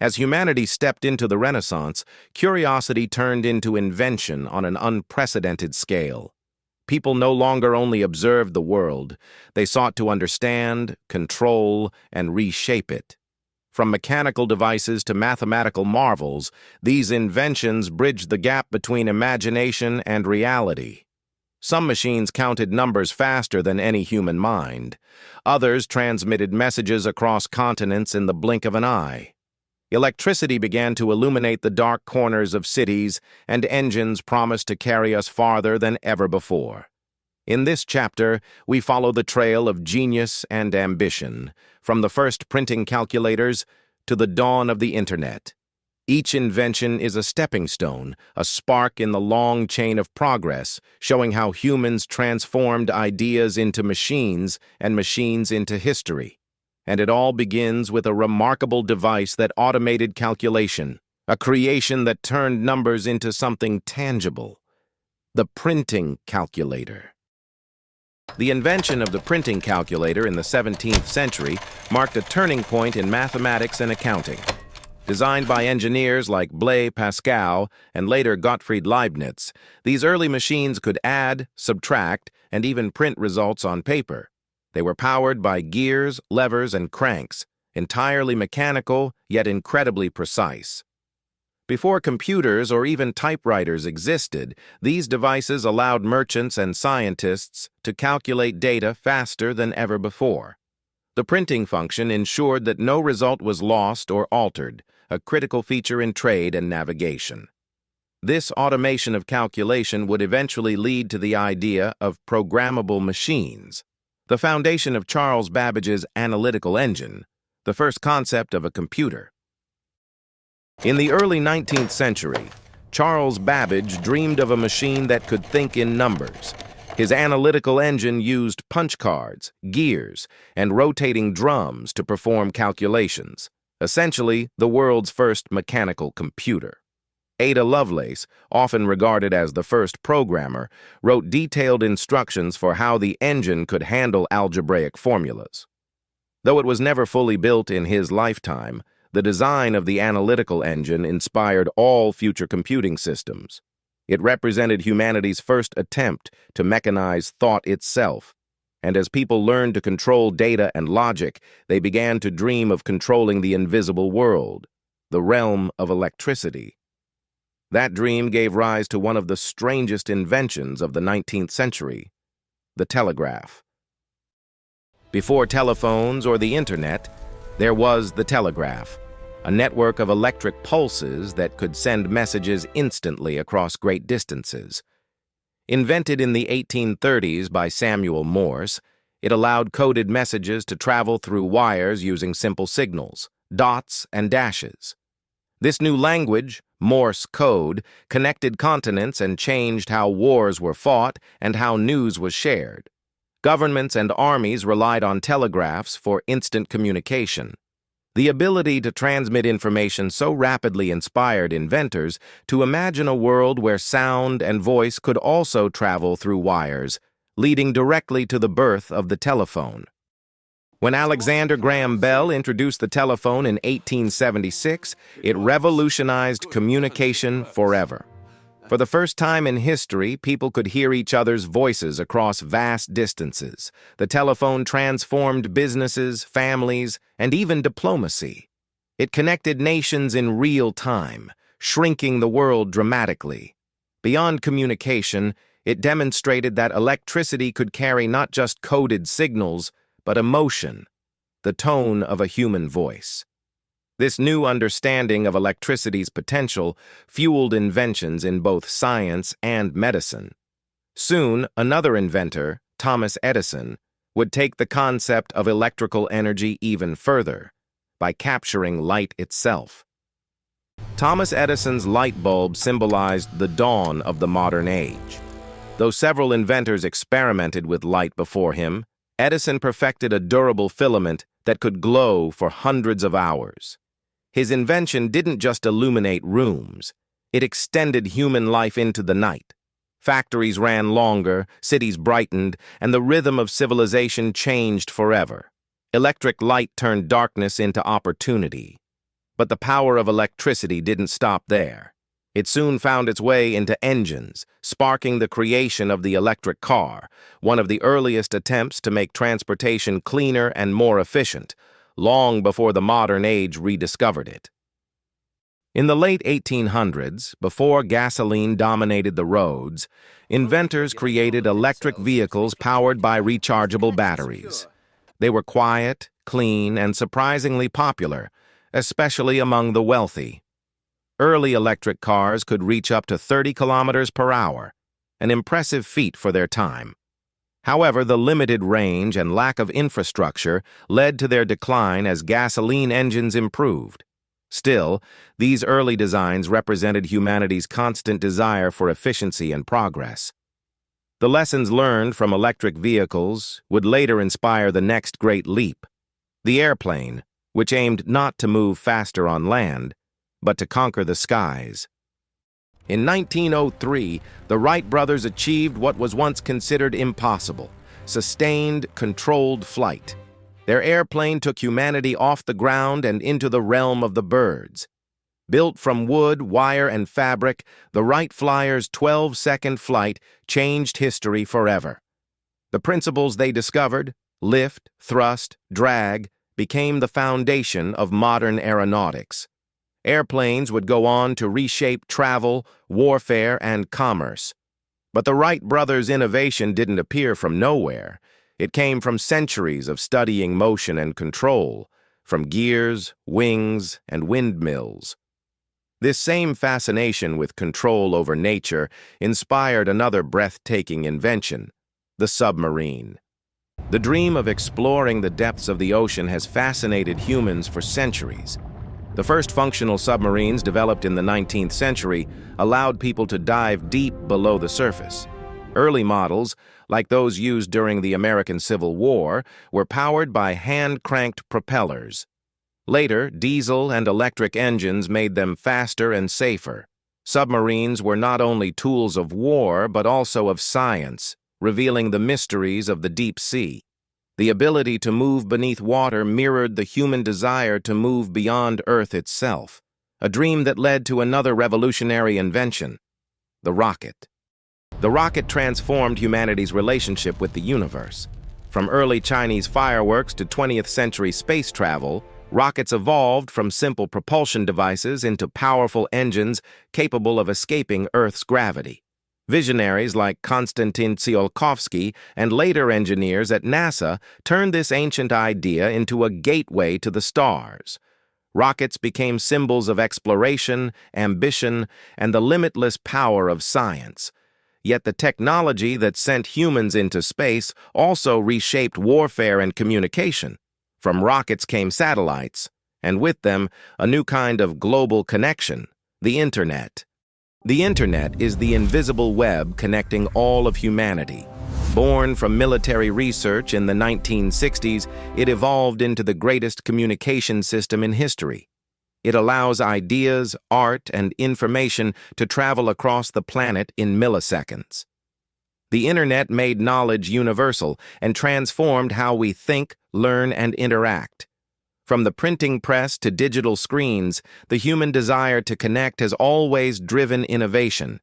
As humanity stepped into the Renaissance, curiosity turned into invention on an unprecedented scale. People no longer only observed the world, they sought to understand, control, and reshape it. From mechanical devices to mathematical marvels, these inventions bridged the gap between imagination and reality. Some machines counted numbers faster than any human mind. Others transmitted messages across continents in the blink of an eye. Electricity began to illuminate the dark corners of cities, and engines promised to carry us farther than ever before. In this chapter, we follow the trail of genius and ambition, from the first printing calculators to the dawn of the Internet. Each invention is a stepping stone, a spark in the long chain of progress, showing how humans transformed ideas into machines and machines into history. And it all begins with a remarkable device that automated calculation, a creation that turned numbers into something tangible: the printing calculator. The invention of the printing calculator in the 17th century marked a turning point in mathematics and accounting. Designed by engineers like Blaise Pascal and later Gottfried Leibniz, these early machines could add, subtract, and even print results on paper. They were powered by gears, levers, and cranks, entirely mechanical yet incredibly precise. Before computers or even typewriters existed, these devices allowed merchants and scientists to calculate data faster than ever before. The printing function ensured that no result was lost or altered, a critical feature in trade and navigation. This automation of calculation would eventually lead to the idea of programmable machines, the foundation of Charles Babbage's Analytical Engine, the first concept of a computer. In the early 19th century, Charles Babbage dreamed of a machine that could think in numbers. His analytical engine used punch cards, gears, and rotating drums to perform calculations, essentially the world's first mechanical computer. Ada Lovelace, often regarded as the first programmer, wrote detailed instructions for how the engine could handle algebraic formulas. Though it was never fully built in his lifetime, the design of the analytical engine inspired all future computing systems. It represented humanity's first attempt to mechanize thought itself, and as people learned to control data and logic, they began to dream of controlling the invisible world, the realm of electricity. That dream gave rise to one of the strangest inventions of the 19th century, the telegraph. Before telephones or the internet, there was the telegraph, a network of electric pulses that could send messages instantly across great distances. Invented in the 1830s by Samuel Morse, it allowed coded messages to travel through wires using simple signals, dots and dashes. This new language, Morse code, connected continents and changed how wars were fought and how news was shared. Governments and armies relied on telegraphs for instant communication. The ability to transmit information so rapidly inspired inventors to imagine a world where sound and voice could also travel through wires, leading directly to the birth of the telephone. When Alexander Graham Bell introduced the telephone in 1876, it revolutionized communication forever. For the first time in history, people could hear each other's voices across vast distances. The telephone transformed businesses, families, and even diplomacy. It connected nations in real time, shrinking the world dramatically. Beyond communication, it demonstrated that electricity could carry not just coded signals, but emotion, the tone of a human voice. This new understanding of electricity's potential fueled inventions in both science and medicine. Soon, another inventor, Thomas Edison, would take the concept of electrical energy even further, by capturing light itself. Thomas Edison's light bulb symbolized the dawn of the modern age. Though several inventors experimented with light before him, Edison perfected a durable filament that could glow for hundreds of hours. His invention didn't just illuminate rooms, it extended human life into the night. Factories ran longer, cities brightened, and the rhythm of civilization changed forever. Electric light turned darkness into opportunity. But the power of electricity didn't stop there. It soon found its way into engines, sparking the creation of the electric car, one of the earliest attempts to make transportation cleaner and more efficient, long before the modern age rediscovered it. In the late 1800s, before gasoline dominated the roads, inventors created electric vehicles powered by rechargeable batteries. They were quiet, clean, and surprisingly popular, especially among the wealthy. Early electric cars could reach up to 30 kilometers per hour, an impressive feat for their time. However, the limited range and lack of infrastructure led to their decline as gasoline engines improved. Still, these early designs represented humanity's constant desire for efficiency and progress. The lessons learned from electric vehicles would later inspire the next great leap, the airplane, which aimed not to move faster on land, but to conquer the skies. In 1903, the Wright brothers achieved what was once considered impossible: sustained, controlled flight. Their airplane took humanity off the ground and into the realm of the birds. Built from wood, wire, and fabric, the Wright Flyers' 12-second flight changed history forever. The principles they discovered, lift, thrust, drag, became the foundation of modern aeronautics. Airplanes would go on to reshape travel, warfare, and commerce. But the Wright brothers' innovation didn't appear from nowhere. It came from centuries of studying motion and control, from gears, wings, and windmills. This same fascination with control over nature inspired another breathtaking invention: the submarine. The dream of exploring the depths of the ocean has fascinated humans for centuries. The first functional submarines developed in the 19th century allowed people to dive deep below the surface. Early models, like those used during the American Civil War, were powered by hand-cranked propellers. Later, diesel and electric engines made them faster and safer. Submarines were not only tools of war, but also of science, revealing the mysteries of the deep sea. The ability to move beneath water mirrored the human desire to move beyond Earth itself, a dream that led to another revolutionary invention: the rocket. The rocket transformed humanity's relationship with the universe. From early Chinese fireworks to 20th century space travel, rockets evolved from simple propulsion devices into powerful engines capable of escaping Earth's gravity. Visionaries like Konstantin Tsiolkovsky and later engineers at NASA turned this ancient idea into a gateway to the stars. Rockets became symbols of exploration, ambition, and the limitless power of science. Yet the technology that sent humans into space also reshaped warfare and communication. From rockets came satellites, and with them, a new kind of global connection: the Internet. The Internet is the invisible web connecting all of humanity. Born from military research in the 1960s, it evolved into the greatest communication system in history. It allows ideas, art, and information to travel across the planet in milliseconds. The Internet made knowledge universal and transformed how we think, learn, and interact. From the printing press to digital screens, the human desire to connect has always driven innovation.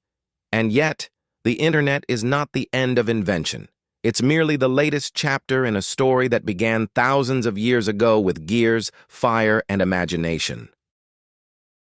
And yet, the Internet is not the end of invention. It's merely the latest chapter in a story that began thousands of years ago with gears, fire, and imagination.